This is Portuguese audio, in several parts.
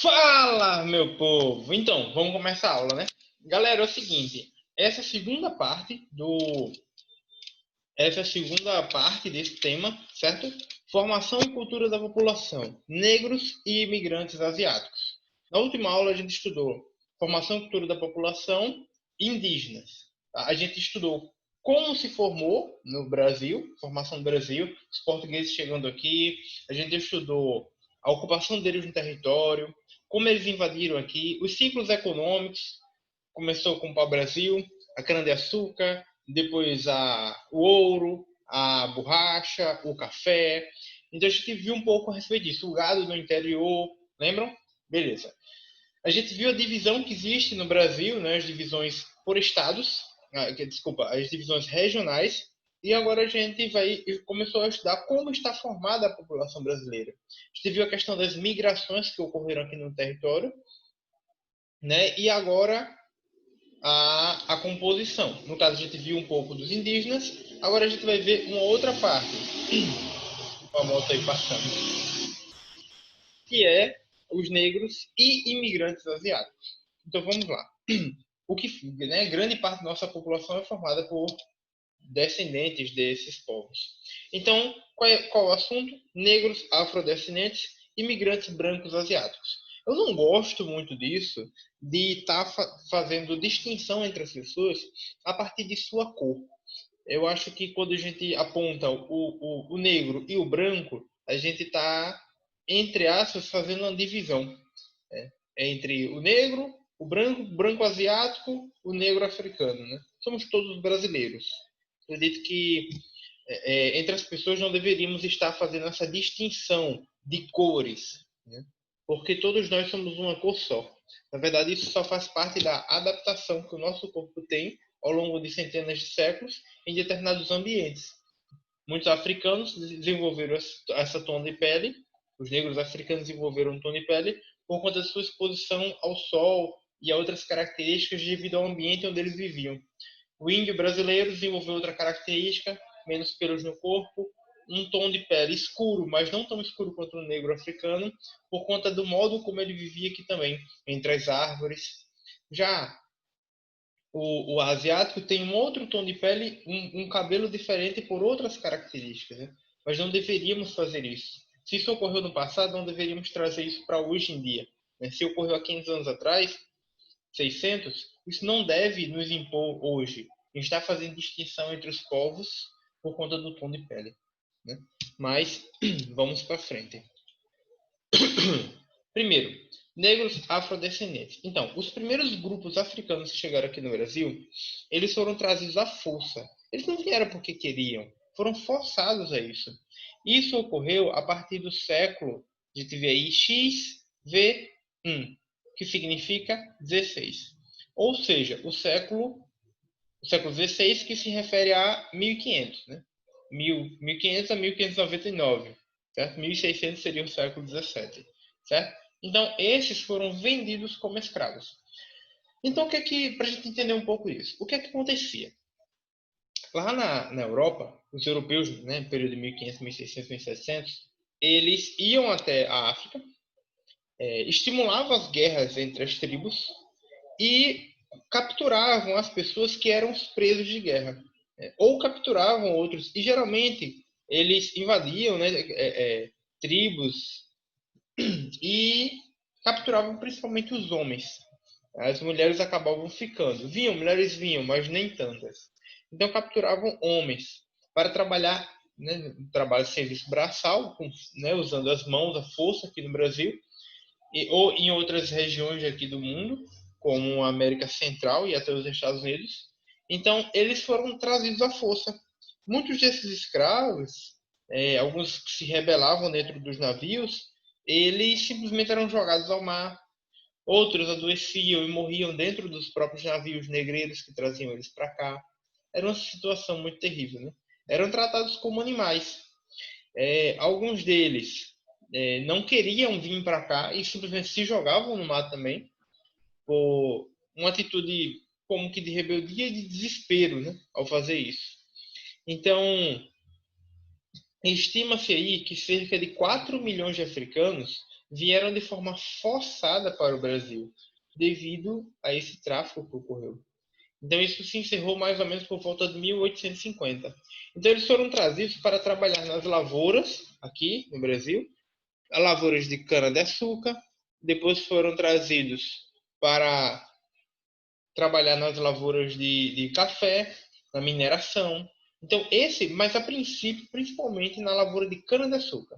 Fala, meu povo! Então, vamos começar a aula, né? Galera, é o seguinte, essa segunda parte desse tema, certo? Formação e cultura da população, negros e imigrantes asiáticos. Na última aula a gente estudou formação e cultura da população indígenas. A gente estudou como se formou no Brasil, formação do Brasil, os portugueses chegando aqui. A gente estudou a ocupação deles no território, como eles invadiram aqui, os ciclos econômicos. Começou com o pau-brasil, a cana-de-açúcar, depois o ouro, a borracha, o café. Então a gente viu um pouco a respeito disso. O gado no interior, lembram? Beleza. A gente viu a divisão que existe no Brasil, né, as divisões por estados, as divisões regionais, e agora a gente começou a estudar como está formada a população brasileira. A gente viu a questão das migrações que ocorreram aqui no território, né, e agora a composição. No caso, a gente viu um pouco dos indígenas, agora a gente vai ver uma outra parte. A moto aí passando. Que é os negros e imigrantes asiáticos. Então vamos lá. O que, né, grande parte da nossa população é formada por descendentes desses povos. Então, qual o assunto? Negros, afrodescendentes, imigrantes brancos asiáticos. Eu não gosto muito disso, de estar fazendo distinção entre as pessoas a partir de sua cor. Eu acho que quando a gente aponta o negro e o branco, a gente está, entre aspas, fazendo uma divisão, né, entre o branco asiático, o negro africano. Né? Somos todos brasileiros. Acredito que entre as pessoas não deveríamos estar fazendo essa distinção de cores, né? Porque todos nós somos uma cor só. Na verdade, isso só faz parte da adaptação que o nosso corpo tem ao longo de centenas de séculos em determinados ambientes. Muitos africanos desenvolveram essa tom de pele, os negros africanos desenvolveram um tom de pele por conta da sua exposição ao sol e a outras características devido ao ambiente onde eles viviam. O índio brasileiro desenvolveu outra característica, menos pelos no corpo, um tom de pele escuro, mas não tão escuro quanto o negro africano, por conta do modo como ele vivia aqui também, entre as árvores. Já o asiático tem um outro tom de pele, um cabelo diferente por outras características, né? Mas não deveríamos fazer isso. Se isso ocorreu no passado, não deveríamos trazer isso para hoje em dia. Né? Se ocorreu há 500 anos atrás, 600, isso não deve nos impor hoje. A gente está fazendo distinção entre os povos por conta do tom de pele. Né? Mas vamos para frente. Primeiro, negros afrodescendentes. Então, os primeiros grupos africanos que chegaram aqui no Brasil, eles foram trazidos à força. Eles não vieram porque queriam, foram forçados a isso. Isso ocorreu a partir do século, a gente vê aí, XV1, que significa 16. Ou seja, o século XVI, que se refere a 1500, né? 1500 a 1599, certo? 1600 seria o século XVII, certo? Então, esses foram vendidos como escravos. Então, para a gente entender um pouco isso, o que é que acontecia? Lá na Europa, os europeus, né, no período de 1500, 1600, 1700, eles iam até a África, estimulavam as guerras entre as tribos e capturavam as pessoas que eram os presos de guerra, ou capturavam outros, e geralmente eles invadiam, né, tribos e capturavam principalmente os homens. As mulheres acabavam ficando. Mulheres vinham, mas nem tantas. Então capturavam homens para trabalhar, né, trabalho de serviço braçal, né, usando as mãos, a força aqui no Brasil, ou em outras regiões aqui do mundo, como a América Central e até os Estados Unidos. Então, eles foram trazidos à força. Muitos desses escravos, alguns que se rebelavam dentro dos navios, eles simplesmente eram jogados ao mar. Outros adoeciam e morriam dentro dos próprios navios negreiros que traziam eles para cá. Era uma situação muito terrível, né? Eram tratados como animais. Alguns deles não queriam vir para cá e simplesmente se jogavam no mar também, por uma atitude como que de rebeldia e de desespero, né, ao fazer isso. Então, estima-se aí que cerca de 4 milhões de africanos vieram de forma forçada para o Brasil, devido a esse tráfico que ocorreu. Então, isso se encerrou mais ou menos por volta de 1850. Então, eles foram trazidos para trabalhar nas lavouras, aqui no Brasil, as lavouras de cana-de-açúcar, depois foram trazidos para trabalhar nas lavouras de café, na mineração. Então, mas a princípio, principalmente na lavoura de cana-de-açúcar.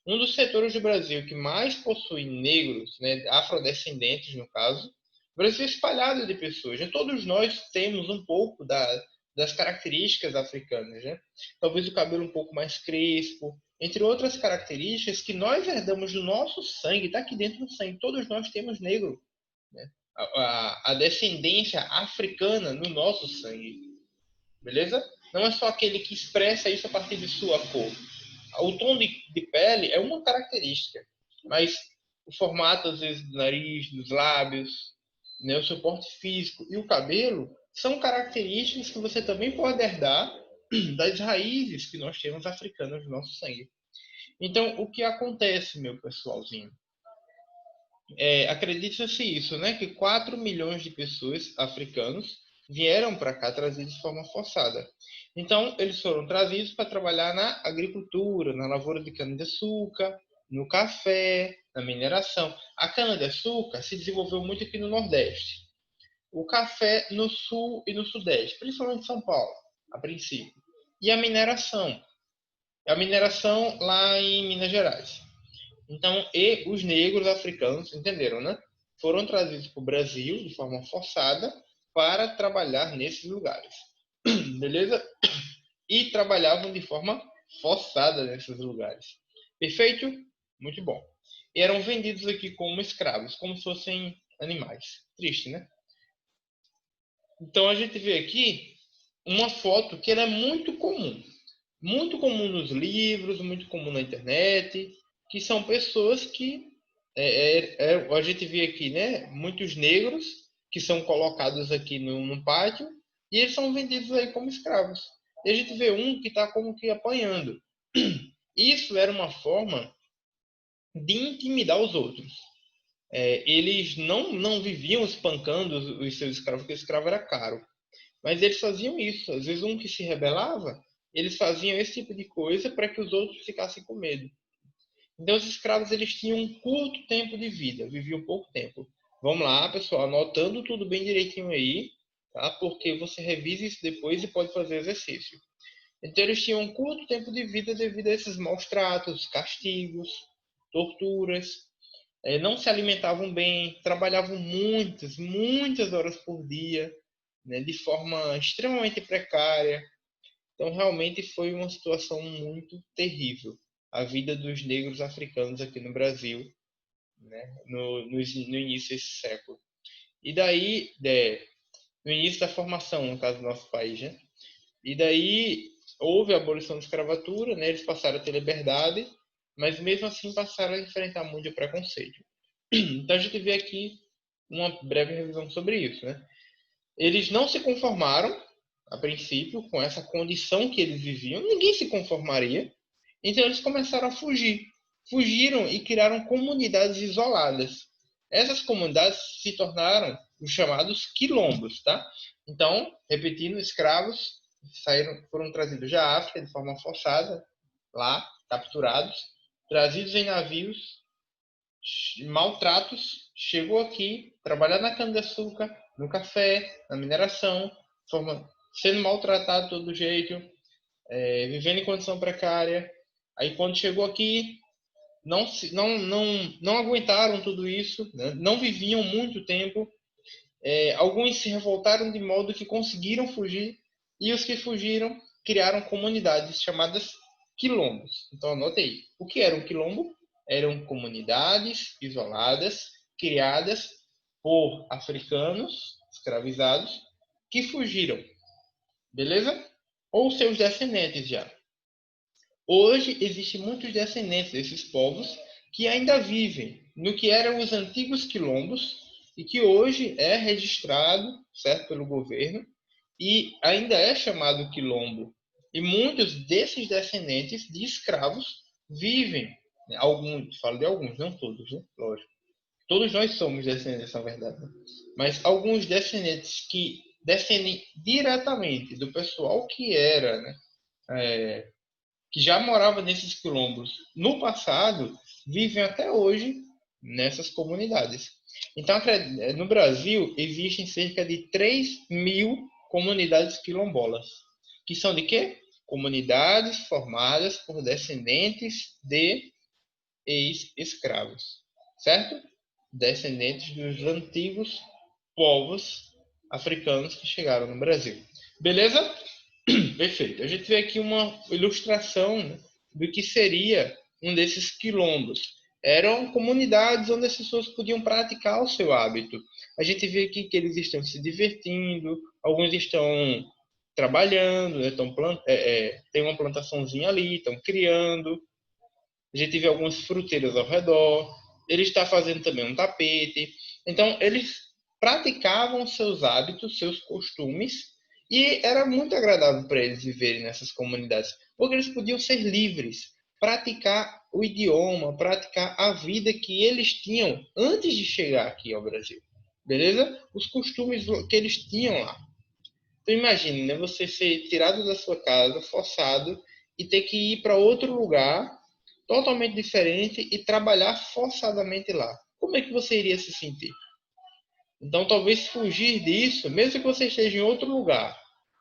Um dos setores do Brasil que mais possui negros, né, afrodescendentes no caso, o Brasil é espalhado de pessoas. Né? Todos nós temos um pouco das características africanas. Né? Talvez o cabelo um pouco mais crespo, entre outras características que nós herdamos do nosso sangue, está aqui dentro do sangue. Todos nós temos negro. Né? A descendência africana no nosso sangue. Beleza? Não é só aquele que expressa isso a partir de sua cor. O tom de pele é uma característica, mas o formato, às vezes, do nariz, dos lábios, né, o seu porte físico e o cabelo são características que você também pode herdar das raízes que nós temos africanas no nosso sangue. Então, o que acontece, meu pessoalzinho? Acredita-se isso, né? Que 4 milhões de pessoas africanos vieram para cá trazidos de forma forçada. Então, eles foram trazidos para trabalhar na agricultura, na lavoura de cana-de-açúcar, no café, na mineração. A cana-de-açúcar se desenvolveu muito aqui no Nordeste. O café no Sul e no Sudeste, principalmente em São Paulo, a princípio. E a mineração. A mineração lá em Minas Gerais. Então, e os negros africanos, entenderam, né? Foram trazidos para o Brasil de forma forçada para trabalhar nesses lugares. Beleza? E trabalhavam de forma forçada nesses lugares. Perfeito? Muito bom. E eram vendidos aqui como escravos, como se fossem animais. Triste, né? Então, a gente vê aqui uma foto que ela é muito comum. Muito comum nos livros, muito comum na internet, que são pessoas que a gente vê aqui, né, muitos negros que são colocados aqui no pátio e eles são vendidos aí como escravos. E a gente vê um que está como que apanhando. Isso era uma forma de intimidar os outros. Eles não viviam espancando os seus escravos, porque escravo era caro. Mas eles faziam isso. Às vezes um que se rebelava, eles faziam esse tipo de coisa para que os outros ficassem com medo. Então, os escravos eles tinham um curto tempo de vida, viviam pouco tempo. Vamos lá, pessoal, anotando tudo bem direitinho aí, tá? Porque você revisa isso depois e pode fazer exercício. Então, eles tinham um curto tempo de vida devido a esses maus tratos, castigos, torturas. Não se alimentavam bem, trabalhavam muitas horas por dia, né, de forma extremamente precária. Então, realmente foi uma situação muito terrível a vida dos negros africanos aqui no Brasil, né, no início desse século. E daí, no início da formação, no caso do nosso país, né? E daí houve a abolição da escravatura, né? Eles passaram a ter liberdade, mas mesmo assim passaram a enfrentar muito preconceito. Então a gente vê aqui uma breve revisão sobre isso, né? Eles não se conformaram, a princípio, com essa condição que eles viviam. Ninguém se conformaria. Então eles começaram a fugir. Fugiram e criaram comunidades isoladas. Essas comunidades se tornaram os chamados quilombos, tá? Então, repetindo, escravos foram trazidos da África de forma forçada, lá, capturados, trazidos em navios, maltratos, chegou aqui, trabalhar na cana-de-açúcar, no café, na mineração, sendo maltratado de todo jeito, vivendo em condição precária. Aí quando chegou aqui, não aguentaram tudo isso, né? Não viviam muito tempo. Alguns se revoltaram de modo que conseguiram fugir, e os que fugiram criaram comunidades chamadas quilombos. Então anote aí. O que era um quilombo? Eram comunidades isoladas, criadas por africanos escravizados que fugiram. Beleza? Ou seus descendentes já. Hoje existem muitos descendentes desses povos que ainda vivem no que eram os antigos quilombos e que hoje é registrado, certo, pelo governo e ainda é chamado quilombo. E muitos desses descendentes de escravos vivem Alguns, falo de alguns, não todos, né? Lógico. Todos nós somos descendentes, na verdade, né? Mas alguns descendentes que descendem diretamente do pessoal que era, né? Que já morava nesses quilombos no passado, vivem até hoje nessas comunidades. Então, no Brasil, existem cerca de 3.000 comunidades quilombolas, que são de quê? Comunidades formadas por descendentes de ex-escravos, certo? Descendentes dos antigos povos africanos que chegaram no Brasil. Beleza? Perfeito. A gente vê aqui uma ilustração, né, do que seria um desses quilombos. Eram comunidades onde as pessoas podiam praticar o seu hábito. A gente vê aqui que eles estão se divertindo, alguns estão trabalhando, né, tem uma plantaçãozinha ali, estão criando. A gente vê algumas fruteiras ao redor. Ele está fazendo também um tapete. Então, eles praticavam seus hábitos, seus costumes, e era muito agradável para eles viverem nessas comunidades, porque eles podiam ser livres, praticar o idioma, praticar a vida que eles tinham antes de chegar aqui ao Brasil. Beleza? Os costumes que eles tinham lá. Então imagine, né, você ser tirado da sua casa, forçado, e ter que ir para outro lugar totalmente diferente e trabalhar forçadamente lá. Como é que você iria se sentir? Então talvez fugir disso, mesmo que você esteja em outro lugar,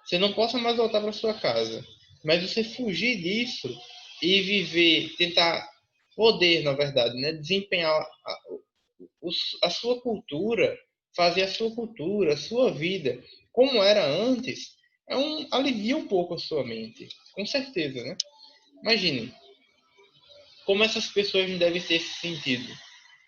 você não possa mais voltar para sua casa, mas você fugir disso e viver, tentar poder, na verdade, né, desempenhar a sua cultura, fazer a sua cultura, a sua vida como era antes, alivia um pouco a sua mente, com certeza, né? Imagine como essas pessoas não devem ter se sentido.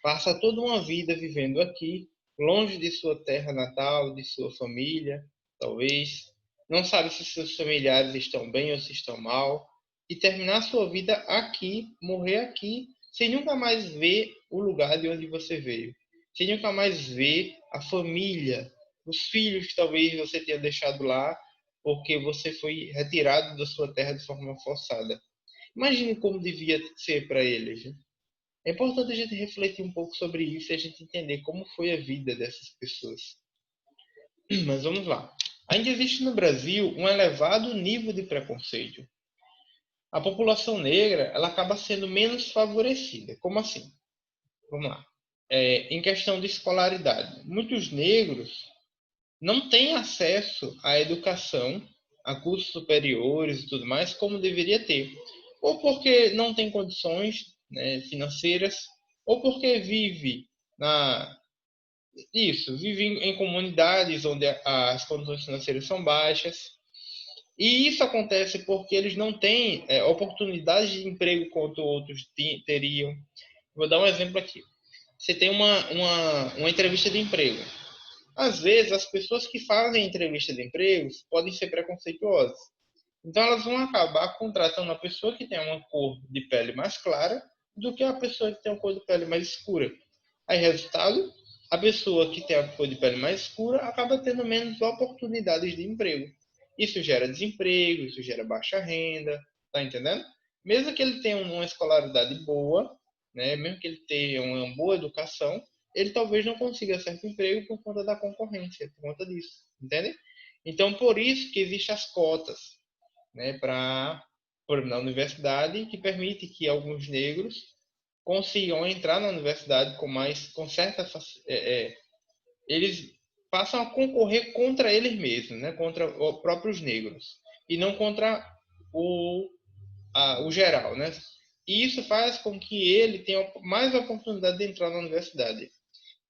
Passa toda uma vida vivendo aqui, longe de sua terra natal, de sua família, talvez. Não sabe se seus familiares estão bem ou se estão mal. E terminar sua vida aqui, morrer aqui, sem nunca mais ver o lugar de onde você veio. Sem nunca mais ver a família, os filhos que talvez você tenha deixado lá, porque você foi retirado da sua terra de forma forçada. Imagine como devia ser para eles. Né? É importante a gente refletir um pouco sobre isso e a gente entender como foi a vida dessas pessoas. Mas vamos lá. Ainda existe no Brasil um elevado nível de preconceito. A população negra ela acaba sendo menos favorecida. Como assim? Vamos lá. Em questão de escolaridade, muitos negros não têm acesso à educação, a cursos superiores e tudo mais, como deveria ter. Ou porque não tem condições, né, financeiras, ou porque vive em comunidades onde as condições financeiras são baixas. E isso acontece porque eles não têm oportunidades de emprego quanto outros teriam. Vou dar um exemplo aqui. Você tem uma entrevista de emprego. Às vezes, as pessoas que fazem entrevista de empregos podem ser preconceituosas. Então, elas vão acabar contratando a pessoa que tem uma cor de pele mais clara do que a pessoa que tem uma cor de pele mais escura. Aí, resultado, a pessoa que tem a cor de pele mais escura acaba tendo menos oportunidades de emprego. Isso gera desemprego, isso gera baixa renda, tá entendendo? Mesmo que ele tenha uma escolaridade boa, né, mesmo que ele tenha uma boa educação, ele talvez não consiga certo emprego por conta da concorrência, por conta disso, entende? Então, por isso que existem as cotas, né, na universidade, que permite que alguns negros consigam entrar na universidade com certa eles passam a concorrer contra eles mesmos, né, contra os próprios negros e não contra o geral, né? E isso faz com que ele tenha mais oportunidade de entrar na universidade.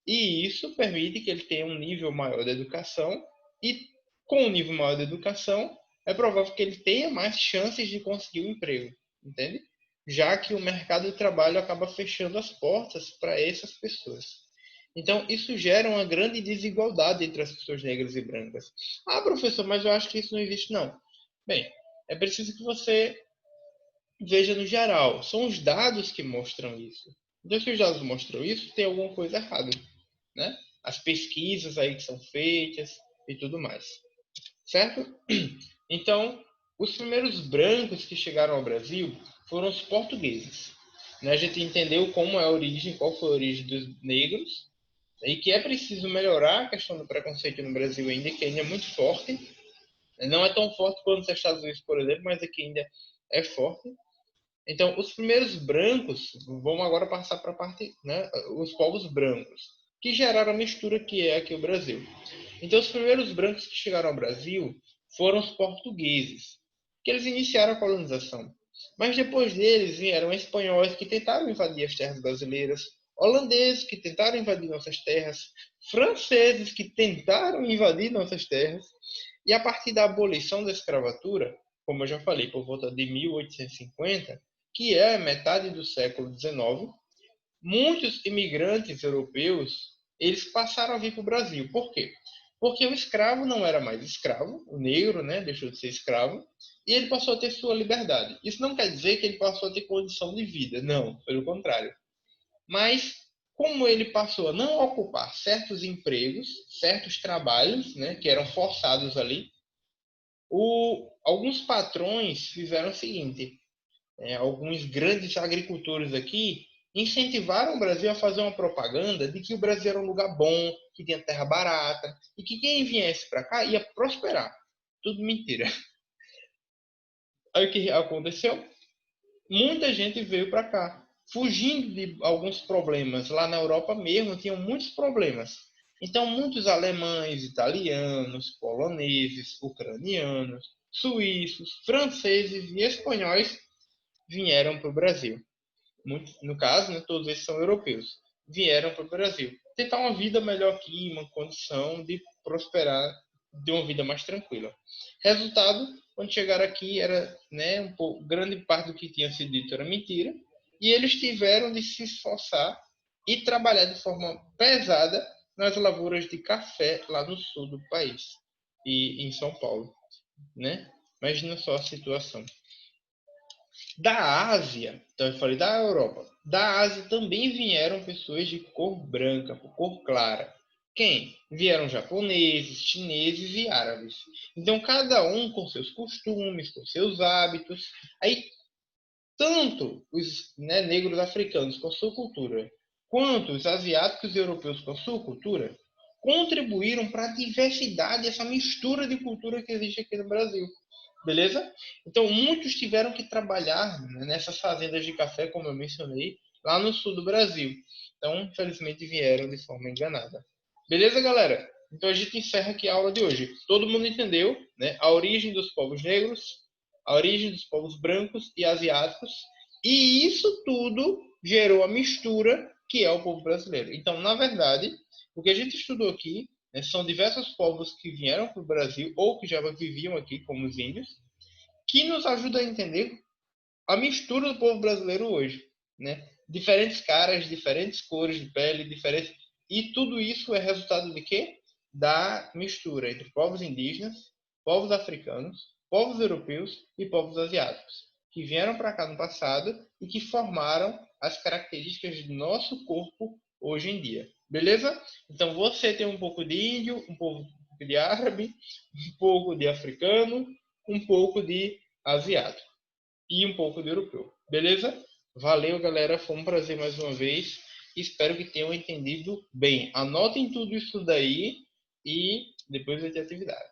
E isso permite que ele tenha um nível maior de educação e com um nível maior de educação é provável que ele tenha mais chances de conseguir um emprego, entende? Já que o mercado de trabalho acaba fechando as portas para essas pessoas. Então, isso gera uma grande desigualdade entre as pessoas negras e brancas. Ah, professor, mas eu acho que isso não existe, não. Bem, é preciso que você veja no geral. São os dados que mostram isso. Então, se os dados mostram isso, tem alguma coisa errada, né? As pesquisas aí que são feitas e tudo mais, certo? Então, os primeiros brancos que chegaram ao Brasil foram os portugueses. né? A gente entendeu como é a origem, qual foi a origem dos negros, e que é preciso melhorar a questão do preconceito no Brasil ainda, que ainda é muito forte. Não é tão forte quanto nos Estados Unidos, por exemplo, mas aqui ainda é forte. Então, os primeiros brancos, vamos agora passar para a parte, né, os povos brancos, que geraram a mistura que é aqui o Brasil. Então, os primeiros brancos que chegaram ao Brasil foram os portugueses, que eles iniciaram a colonização. Mas depois deles vieram espanhóis que tentaram invadir as terras brasileiras, holandeses que tentaram invadir nossas terras, franceses que tentaram invadir nossas terras, e a partir da abolição da escravatura, como eu já falei, por volta de 1850, que é metade do século XIX, muitos imigrantes europeus eles passaram a vir para o Brasil. Por quê? Porque o escravo não era mais escravo, o negro, né, deixou de ser escravo, e ele passou a ter sua liberdade. Isso não quer dizer que ele passou a ter condição de vida, não, pelo contrário. Mas como ele passou a não ocupar certos empregos, certos trabalhos, né, que eram forçados ali, alguns patrões fizeram o seguinte: alguns grandes agricultores aqui incentivaram o Brasil a fazer uma propaganda de que o Brasil era um lugar bom, que tinha terra barata e que quem viesse para cá ia prosperar. Tudo mentira. Aí o que aconteceu? Muita gente veio para cá, fugindo de alguns problemas. Lá na Europa mesmo tinham muitos problemas. Então, muitos alemães, italianos, poloneses, ucranianos, suíços, franceses e espanhóis vieram para o Brasil. No caso, né, todos esses são europeus, vieram para o Brasil. Tentar uma vida melhor aqui, uma condição de prosperar, de uma vida mais tranquila. Resultado, quando chegaram aqui, era, né, grande parte do que tinha sido dito era mentira, e eles tiveram de se esforçar e trabalhar de forma pesada nas lavouras de café lá no sul do país, e em São Paulo. Né? Imagina só a situação. Da Ásia, então eu falei da Europa, da Ásia também vieram pessoas de cor branca, cor clara. Quem? Vieram japoneses, chineses e árabes. Então cada um com seus costumes, com seus hábitos. Aí tanto os, né, negros africanos com a sua cultura, quanto os asiáticos e europeus com a sua cultura, contribuíram para a diversidade, essa mistura de cultura que existe aqui no Brasil. Beleza? Então, muitos tiveram que trabalhar, né, nessas fazendas de café, como eu mencionei, lá no sul do Brasil. Então, infelizmente, vieram de forma enganada. Beleza, galera? Então, a gente encerra aqui a aula de hoje. Todo mundo entendeu, né, a origem dos povos negros, a origem dos povos brancos e asiáticos, e isso tudo gerou a mistura que é o povo brasileiro. Então, na verdade, o que a gente estudou aqui, né, são diversos povos que vieram para o Brasil ou que já viviam aqui, como os índios, que nos ajuda a entender a mistura do povo brasileiro hoje, né? Diferentes caras, diferentes cores de pele, diferentes, e tudo isso é resultado de quê? Da mistura entre povos indígenas, povos africanos, povos europeus e povos asiáticos, que vieram para cá no passado e que formaram as características do nosso corpo hoje em dia. Beleza? Então você tem um pouco de índio, um pouco de árabe, um pouco de africano, um pouco de asiático e um pouco de europeu. Beleza? Valeu, galera. Foi um prazer mais uma vez. Espero que tenham entendido bem. Anotem tudo isso daí e depois vai ter atividade.